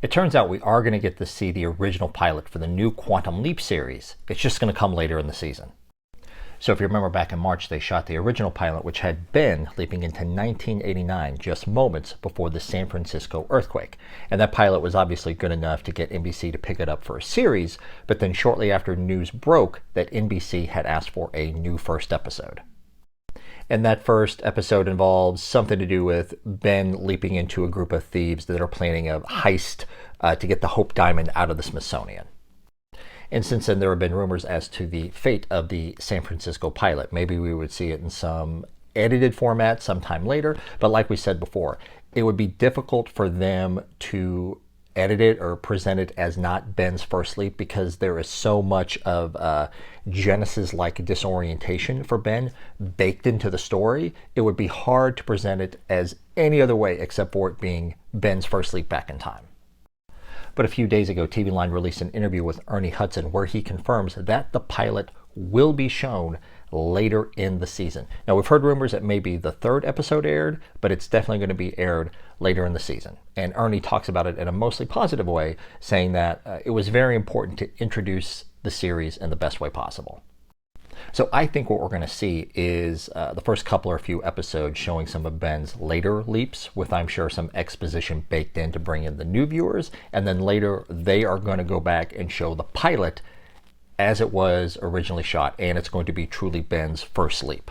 It turns out we are going to get to see the original pilot for the new Quantum Leap series. It's just going to come later in the season. So if you remember back in March, they shot the original pilot, which had Ben leaping into 1989, just moments before the San Francisco earthquake. And that pilot was obviously good enough to get NBC to pick it up for a series, but then shortly after news broke that NBC had asked for a new first episode. And that first episode involves something to do with Ben leaping into a group of thieves that are planning a heist to get the Hope Diamond out of the Smithsonian. And since then, there have been rumors as to the fate of the San Francisco pilot. Maybe we would see it in some edited format sometime later. But like we said before, it would be difficult for them to edit it or present it as not Ben's first leap because there is so much of Genesis-like disorientation for Ben baked into the story. It would be hard to present it as any other way except for it being Ben's first leap back in time. But a few days ago, TV Line released an interview with Ernie Hudson where he confirms that the pilot will be shown later in the season. Now, we've heard rumors that maybe the third episode aired, but it's definitely going to be aired later in the season. And Ernie talks about it in a mostly positive way, saying that it was very important to introduce the series in the best way possible. So I think what we're going to see is the first couple or few episodes showing some of Ben's later leaps with, I'm sure, some exposition baked in to bring in the new viewers. And then later they are going to go back and show the pilot as it was originally shot. And it's going to be truly Ben's first leap.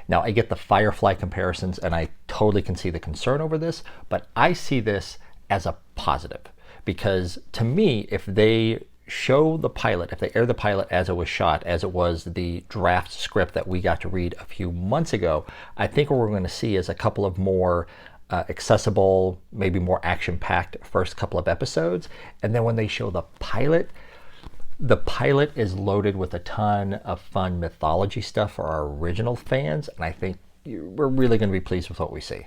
Now, I get the Firefly comparisons and I totally can see the concern over this, but I see this as a positive because to me, if they show the pilot, if they air the pilot as it was shot, as it was the draft script that we got to read a few months ago, I think what we're going to see is a couple of more accessible, maybe more action-packed first couple of episodes. And then when they show the pilot is loaded with a ton of fun mythology stuff for our original fans. And I think we're really going to be pleased with what we see.